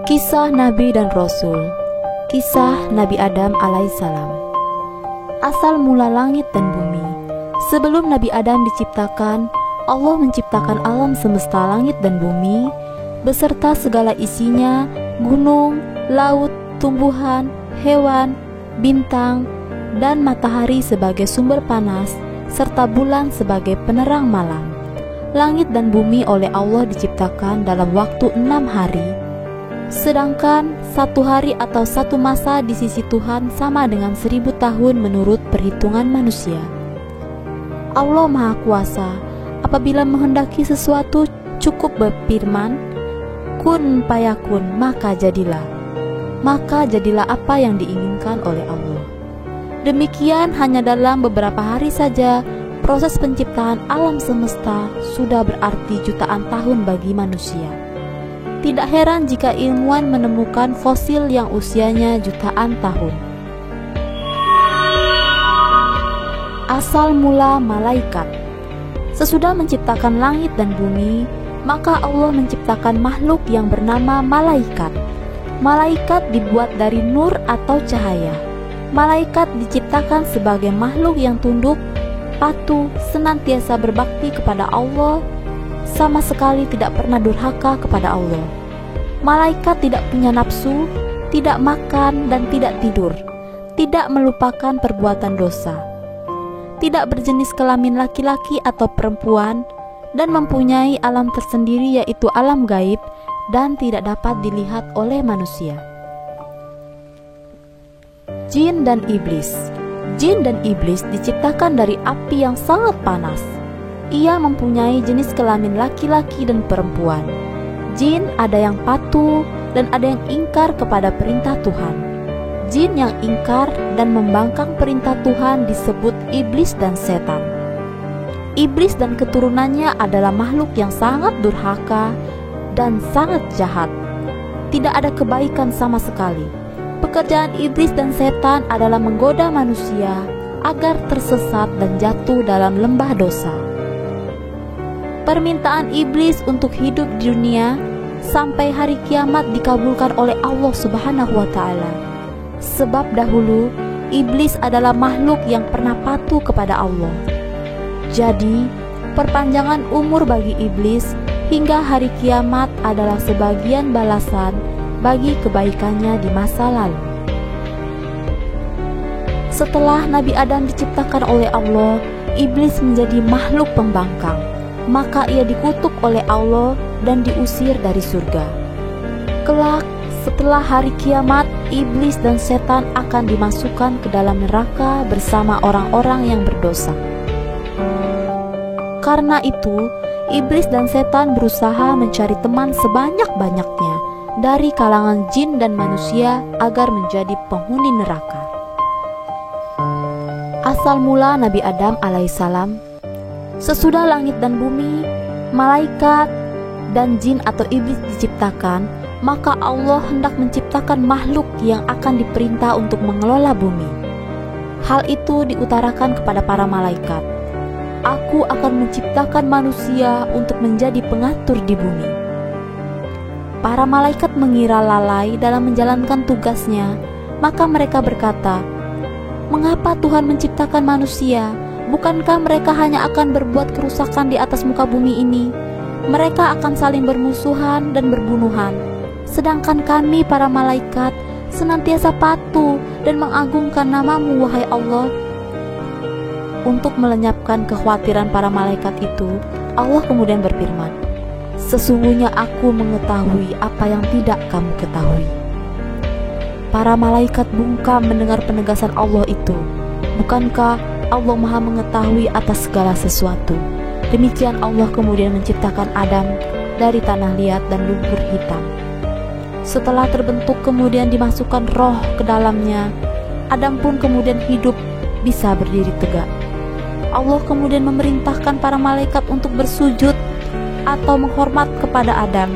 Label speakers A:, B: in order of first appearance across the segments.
A: Kisah Nabi dan Rasul. Kisah Nabi Adam alaihissalam. Asal mula langit dan bumi. Sebelum Nabi Adam diciptakan, Allah menciptakan alam semesta langit dan bumi beserta segala isinya, gunung, laut, tumbuhan, hewan, bintang, dan matahari sebagai sumber panas, serta bulan sebagai penerang malam. Langit dan bumi oleh Allah diciptakan dalam waktu 6 hari, sedangkan 1 hari atau 1 masa di sisi Tuhan sama dengan 1000 tahun menurut perhitungan manusia. Allah Maha Kuasa, apabila menghendaki sesuatu cukup berfirman, kun payakun, maka jadilah. Maka jadilah apa yang diinginkan oleh Allah. Demikian hanya dalam beberapa hari saja, proses penciptaan alam semesta sudah berarti jutaan tahun bagi manusia. Tidak heran jika ilmuwan menemukan fosil yang usianya jutaan tahun. Asal mula malaikat. Sesudah menciptakan langit dan bumi, maka Allah menciptakan makhluk yang bernama malaikat. Malaikat dibuat dari nur atau cahaya. Malaikat diciptakan sebagai makhluk yang tunduk, patuh, senantiasa berbakti kepada Allah, sama sekali tidak pernah durhaka kepada Allah. Malaikat tidak punya nafsu, tidak makan dan tidak tidur, tidak melupakan perbuatan dosa, tidak berjenis kelamin laki-laki atau perempuan, dan mempunyai alam tersendiri yaitu alam gaib dan tidak dapat dilihat oleh manusia. Jin dan iblis. Jin dan iblis diciptakan dari api yang sangat panas. Ia mempunyai jenis kelamin laki-laki dan perempuan. Jin ada yang patuh dan ada yang ingkar kepada perintah Tuhan. Jin yang ingkar dan membangkang perintah Tuhan disebut iblis dan setan. Iblis dan keturunannya adalah makhluk yang sangat durhaka dan sangat jahat. Tidak ada kebaikan sama sekali. Pekerjaan iblis dan setan adalah menggoda manusia agar tersesat dan jatuh dalam lembah dosa. Permintaan iblis untuk hidup di dunia sampai hari kiamat dikabulkan oleh Allah Subhanahu wa Ta'ala. Sebab dahulu iblis adalah makhluk yang pernah patuh kepada Allah. Jadi, perpanjangan umur bagi iblis hingga hari kiamat adalah sebagian balasan bagi kebaikannya di masa lalu. Setelah Nabi Adam diciptakan oleh Allah, iblis menjadi makhluk pembangkang. Maka ia dikutuk oleh Allah dan diusir dari surga. Kelak, setelah hari kiamat, iblis dan setan akan dimasukkan ke dalam neraka bersama orang-orang yang berdosa. Karena itu, iblis dan setan berusaha mencari teman sebanyak-banyaknya dari kalangan jin dan manusia agar menjadi penghuni neraka. Asal mula Nabi Adam alaihissalam. Sesudah langit dan bumi, malaikat dan jin atau iblis diciptakan, maka Allah hendak menciptakan makhluk yang akan diperintah untuk mengelola bumi. Hal itu diutarakan kepada para malaikat. Aku akan menciptakan manusia untuk menjadi pengatur di bumi. Para malaikat mengira lalai dalam menjalankan tugasnya, maka mereka berkata, "Mengapa Tuhan menciptakan manusia? Bukankah mereka hanya akan berbuat kerusakan di atas muka bumi ini? Mereka akan saling bermusuhan dan berbunuhan. Sedangkan kami para malaikat senantiasa patuh dan mengagungkan nama-Mu, wahai Allah." Untuk melenyapkan kekhawatiran para malaikat itu, Allah kemudian berfirman, "Sesungguhnya aku mengetahui apa yang tidak kamu ketahui." Para malaikat bungkam mendengar penegasan Allah itu. Bukankah Allah Maha mengetahui atas segala sesuatu? Demikian Allah kemudian menciptakan Adam dari tanah liat dan lumpur hitam. Setelah terbentuk kemudian dimasukkan roh ke dalamnya. Adam pun kemudian hidup, bisa berdiri tegak. Allah kemudian memerintahkan para malaikat untuk bersujud atau menghormat kepada Adam.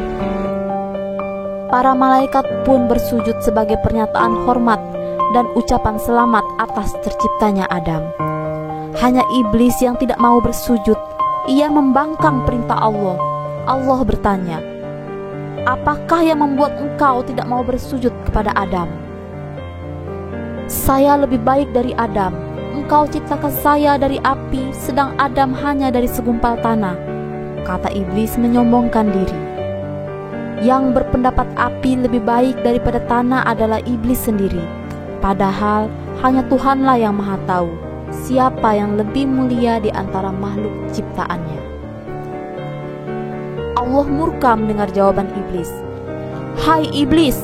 A: Para malaikat pun bersujud sebagai pernyataan hormat dan ucapan selamat atas terciptanya Adam. Hanya iblis yang tidak mau bersujud. Ia membangkang perintah Allah. Allah bertanya, apakah yang membuat engkau tidak mau bersujud kepada Adam? Saya lebih baik dari Adam. Engkau ciptakan saya dari api, sedang Adam hanya dari segumpal tanah," kata iblis menyombongkan diri. Yang berpendapat api lebih baik daripada tanah adalah iblis sendiri. Padahal hanya Tuhanlah yang Maha Tahu siapa yang lebih mulia di antara makhluk ciptaannya. Allah murka mendengar jawaban iblis. "Hai iblis,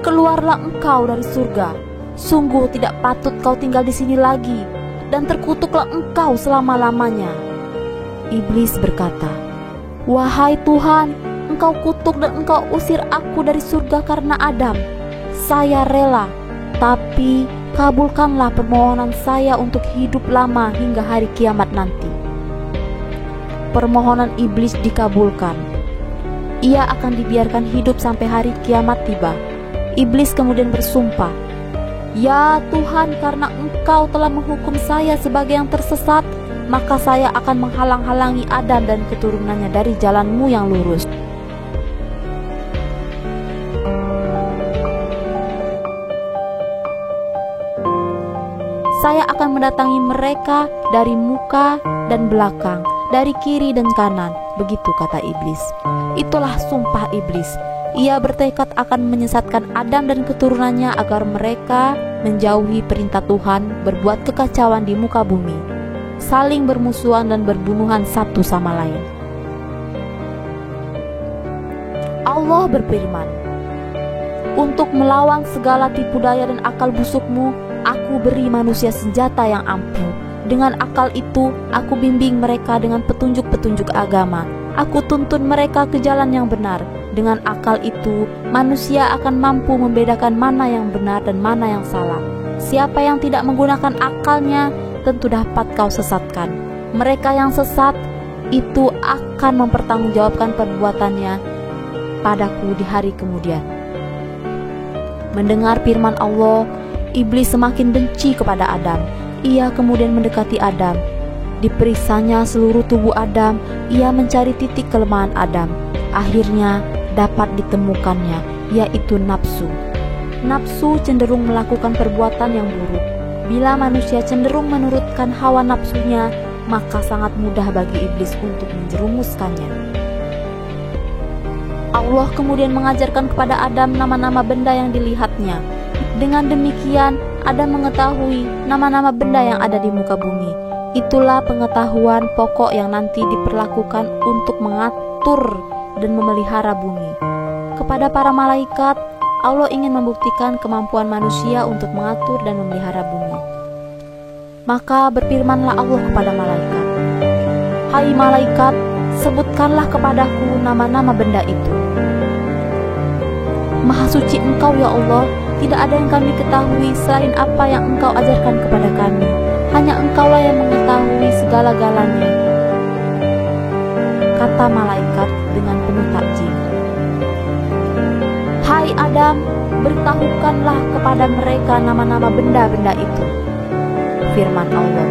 A: keluarlah engkau dari surga. Sungguh tidak patut kau tinggal di sini lagi, dan terkutuklah engkau selama-lamanya." Iblis berkata, "Wahai Tuhan, engkau kutuk dan engkau usir aku dari surga karena Adam. Saya rela, tapi kabulkanlah permohonan saya untuk hidup lama hingga hari kiamat nanti." Permohonan iblis dikabulkan. Ia akan dibiarkan hidup sampai hari kiamat tiba. Iblis kemudian bersumpah, "Ya Tuhan, karena engkau telah menghukum saya sebagai yang tersesat, maka saya akan menghalang-halangi Adam dan keturunannya dari jalan-Mu yang lurus." "Saya akan mendatangi mereka dari muka dan belakang, dari kiri dan kanan," begitu kata iblis. Itulah sumpah iblis. Ia bertekad akan menyesatkan Adam dan keturunannya agar mereka menjauhi perintah Tuhan, berbuat kekacauan di muka bumi, saling bermusuhan dan berbunuhan satu sama lain. Allah berfirman, "Untuk melawan segala tipu daya dan akal busukmu, aku beri manusia senjata yang ampuh. Dengan akal itu, aku bimbing mereka dengan petunjuk-petunjuk agama. Aku tuntun mereka ke jalan yang benar. Dengan akal itu, manusia akan mampu membedakan mana yang benar dan mana yang salah. Siapa yang tidak menggunakan akalnya, tentu dapat kau sesatkan. Mereka yang sesat itu akan mempertanggungjawabkan perbuatannya padaku di hari kemudian." Mendengar firman Allah, iblis semakin benci kepada Adam. Ia kemudian mendekati Adam. Diperiksanya seluruh tubuh Adam, ia mencari titik kelemahan Adam. Akhirnya dapat ditemukannya, yaitu nafsu. Nafsu cenderung melakukan perbuatan yang buruk. Bila manusia cenderung menurutkan hawa nafsunya, maka sangat mudah bagi iblis untuk menjerumuskannya. Allah kemudian mengajarkan kepada Adam nama-nama benda yang dilihatnya. Dengan demikian, Adam mengetahui nama-nama benda yang ada di muka bumi. Itulah pengetahuan pokok yang nanti diperlakukan untuk mengatur dan memelihara bumi. Kepada para malaikat, Allah ingin membuktikan kemampuan manusia untuk mengatur dan memelihara bumi. Maka berfirmanlah Allah kepada malaikat, "Hai malaikat, sebutkanlah kepadaku nama-nama benda itu." "Maha suci Engkau ya Allah, tidak ada yang kami ketahui selain apa yang Engkau ajarkan kepada kami. Hanya Engkaulah yang mengetahui segala-galanya," kata malaikat dengan penuh takjub. "Hai Adam, beritahukanlah kepada mereka nama-nama benda-benda itu," firman Allah.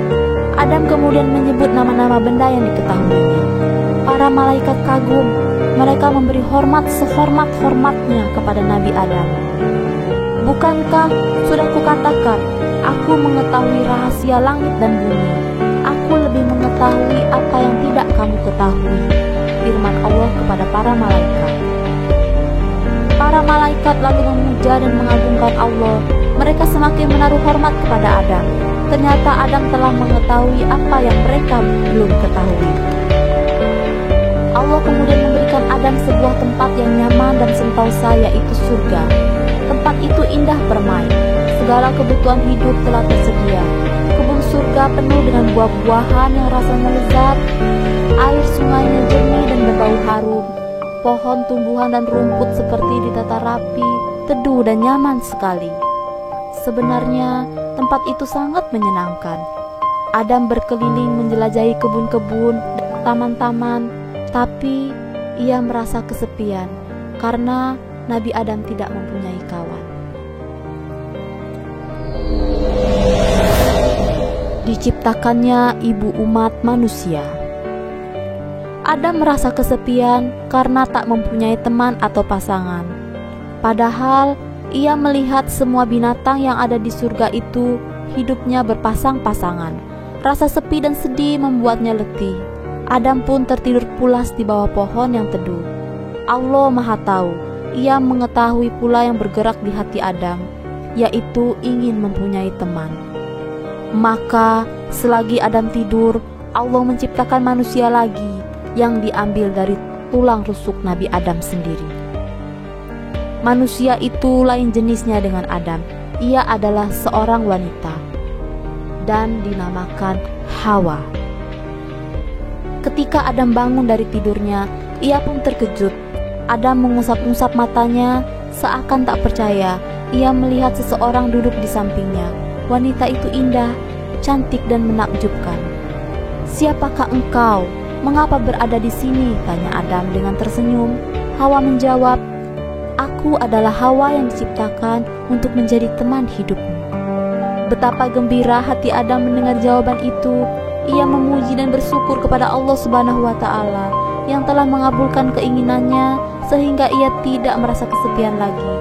A: Adam kemudian menyebut nama-nama benda yang diketahuinya. Para malaikat kagum, mereka memberi hormat sehormat-hormatnya kepada Nabi Adam. "Bukankah sudah kukatakan, aku mengetahui rahasia langit dan bumi. Aku lebih mengetahui apa yang tidak kamu ketahui," firman Allah kepada para malaikat. Para malaikat lalu memuja dan mengagungkan Allah. Mereka semakin menaruh hormat kepada Adam. Ternyata Adam telah mengetahui apa yang mereka belum ketahui. Allah kemudian memberikan Adam sebuah tempat yang nyaman dan sentosa, yaitu surga. Tempat itu indah permai. Segala kebutuhan hidup telah tersedia. Kebun surga penuh dengan buah-buahan yang rasanya lezat. Air sungainya jernih dan berbau harum. Pohon, tumbuhan, dan rumput seperti ditata rapi, teduh dan nyaman sekali. Sebenarnya tempat itu sangat menyenangkan. Adam berkeliling menjelajahi kebun-kebun dan taman-taman, tapi ia merasa kesepian karena Nabi Adam tidak mempunyai kawan. Diciptakannya ibu umat manusia. Adam merasa kesepian karena tak mempunyai teman atau pasangan. Padahal ia melihat semua binatang yang ada di surga itu hidupnya berpasang-pasangan. Rasa sepi dan sedih membuatnya letih. Adam pun tertidur pulas di bawah pohon yang teduh. Allah Maha Tahu, Ia mengetahui pula yang bergerak di hati Adam, yaitu ingin mempunyai teman. Maka selagi Adam tidur, Allah menciptakan manusia lagi yang diambil dari tulang rusuk Nabi Adam sendiri. Manusia itu lain jenisnya dengan Adam. Ia adalah seorang wanita dan dinamakan Hawa. Ketika Adam bangun dari tidurnya, ia pun terkejut. Adam mengusap-usap matanya seakan tak percaya. Ia melihat seseorang duduk di sampingnya. Wanita itu indah, cantik dan menakjubkan. "Siapakah engkau? Mengapa berada di sini?" tanya Adam dengan tersenyum. Hawa menjawab, "Aku adalah Hawa yang diciptakan untuk menjadi teman hidupmu." Betapa gembira hati Adam mendengar jawaban itu. Ia memuji dan bersyukur kepada Allah Subhanahu wa Ta'ala yang telah mengabulkan keinginannya sehingga ia tidak merasa kesepian lagi.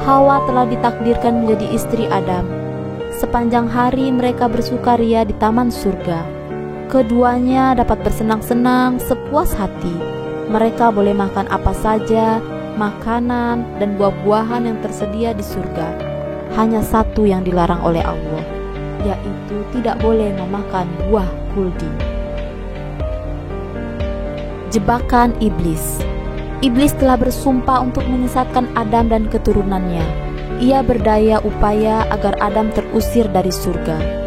A: Hawa telah ditakdirkan menjadi istri Adam. Sepanjang hari mereka bersukaria di taman surga. Keduanya dapat bersenang-senang sepuas hati. Mereka boleh makan apa saja, makanan dan buah-buahan yang tersedia di surga. Hanya satu yang dilarang oleh Allah, yaitu tidak boleh memakan buah kuldi. Jebakan iblis. Iblis telah bersumpah untuk menyesatkan Adam dan keturunannya. Ia berdaya upaya agar Adam terusir dari surga.